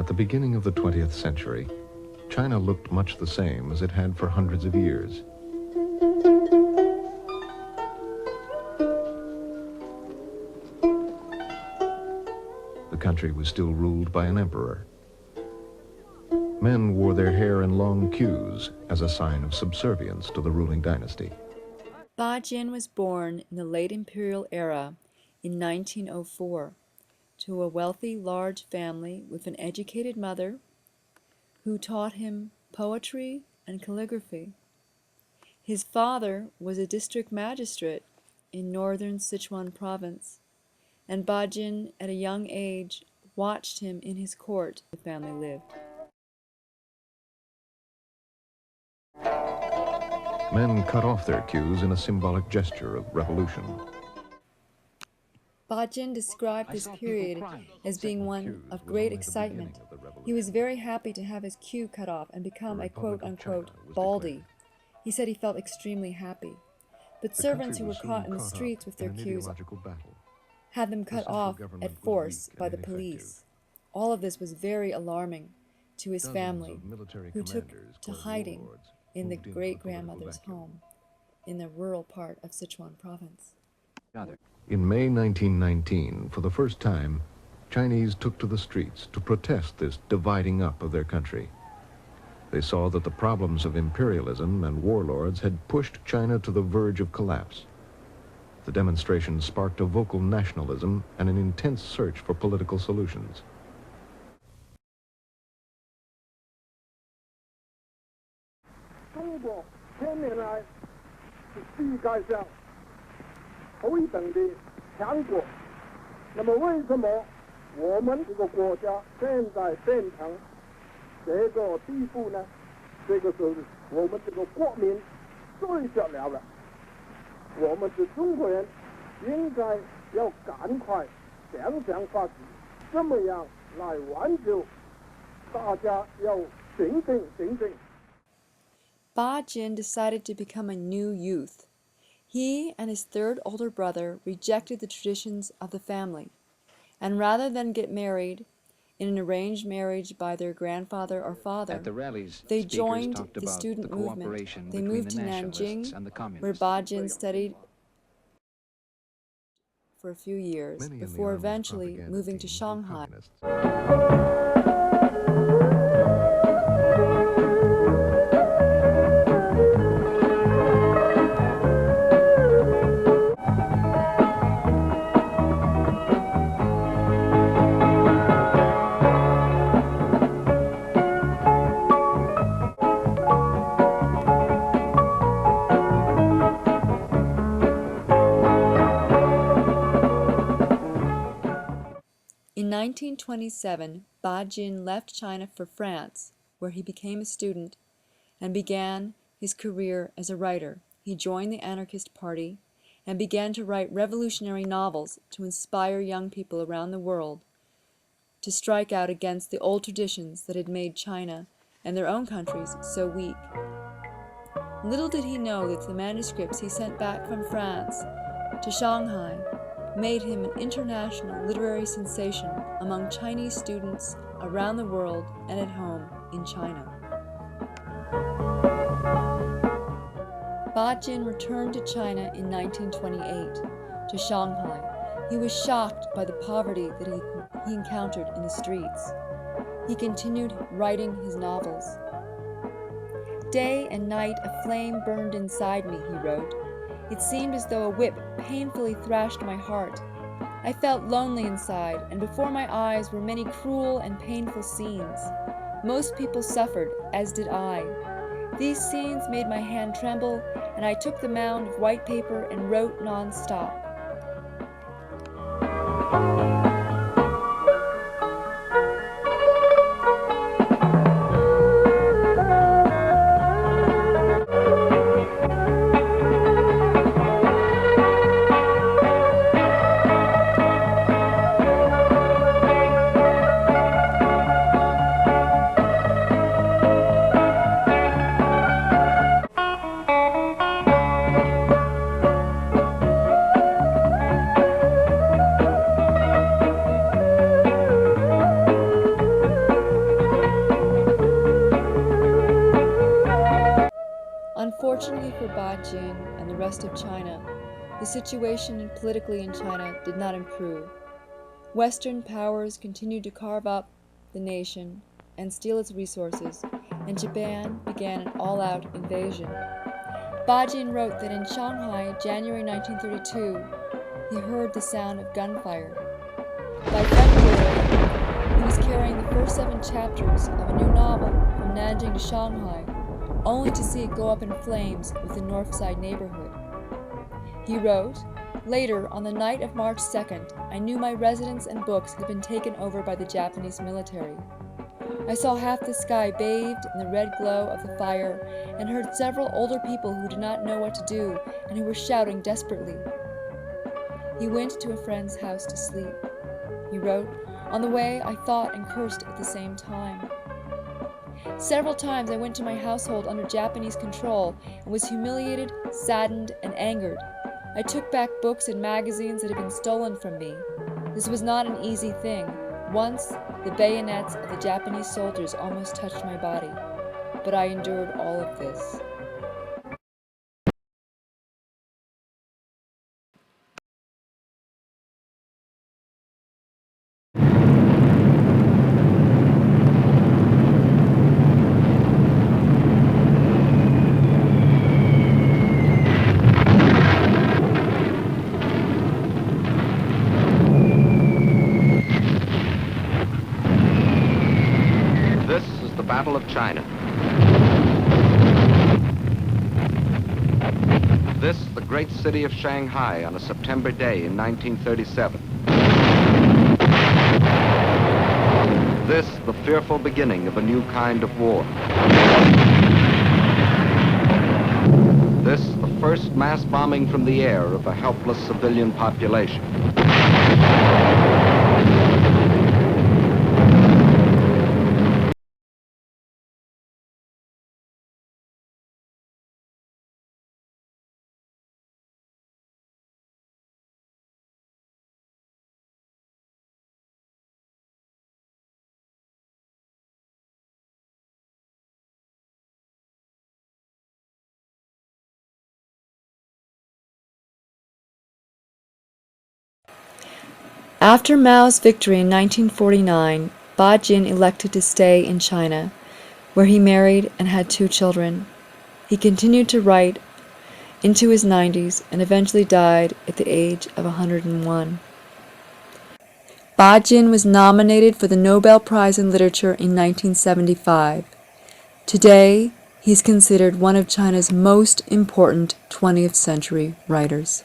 At the beginning of the 20th century, China looked much the same as it had for hundreds of years. The country was still ruled by an emperor. Men wore their hair in long queues as a sign of subservience to the ruling dynasty. Ba Jin was born in the late imperial era in 1904 to a wealthy, large family with an educated mother who taught him poetry and calligraphy. His father was a district magistrate in northern Sichuan province, and Ba Jin, at a young age, watched him in his court the family lived. Men cut off their queues in a symbolic gesture of revolution. Ba Jin described this period as being one of great excitement. He was very happy to have his queue cut off and become a quote-unquote baldy. He said he felt extremely happy. But servants who were caught in the streets with their queues had them cut off at force by the police. All of this was very alarming to his family, who took to hiding in the great-grandmother's home in the rural part of Sichuan province. In May 1919, for the first time, Chinese took to the streets to protest this dividing up of their country. They saw that the problems of imperialism and warlords had pushed China to the verge of collapse. The demonstration sparked a vocal nationalism and an intense search for political solutions. Ba Jin decided to become a new youth. He and his third older brother rejected the traditions of the family, and rather than get married in an arranged marriage by their grandfather or father, they joined the student movement. They moved to Nanjing, where Ba Jin studied for a few years, before eventually moving to Shanghai. In 1927, Ba Jin left China for France, where he became a student and began his career as a writer. He joined the anarchist party and began to write revolutionary novels to inspire young people around the world to strike out against the old traditions that had made China and their own countries so weak. Little did he know that the manuscripts he sent back from France to Shanghai made him an international literary sensation among Chinese students around the world and at home in China. Ba Jin returned to China in 1928, to Shanghai. He was shocked by the poverty that he encountered in the streets. He continued writing his novels. "Day and night a flame burned inside me," he wrote. "It seemed as though a whip painfully thrashed my heart. I felt lonely inside, and before my eyes were many cruel and painful scenes. Most people suffered, as did I. These scenes made my hand tremble, and I took the mound of white paper and wrote non-stop." Unfortunately for Ba Jin and the rest of China, the situation politically in China did not improve. Western powers continued to carve up the nation and steal its resources, and Japan began an all-out invasion. Ba Jin wrote that in Shanghai, January 1932, he heard the sound of gunfire. By February, he was carrying the first 7 chapters of a new novel from Nanjing to Shanghai, only to see it go up in flames with the North Side neighborhood. He wrote, "Later, on the night of March 2nd, I knew my residence and books had been taken over by the Japanese military. I saw half the sky bathed in the red glow of the fire and heard several older people who did not know what to do and who were shouting desperately." He went to a friend's house to sleep. He wrote, "On the way, I thought and cursed at the same time. Several times I went to my household under Japanese control and was humiliated, saddened, and angered. I took back books and magazines that had been stolen from me. This was not an easy thing. Once, the bayonets of the Japanese soldiers almost touched my body, but I endured all of this." This is the Battle of China. This, the great city of Shanghai on a September day in 1937. This, the fearful beginning of a new kind of war. This, the first mass bombing from the air of a helpless civilian population. After Mao's victory in 1949, Ba Jin elected to stay in China, where he married and had 2 children. He continued to write into his 90s and eventually died at the age of 101. Ba Jin was nominated for the Nobel Prize in Literature in 1975. Today, he is considered one of China's most important 20th century writers.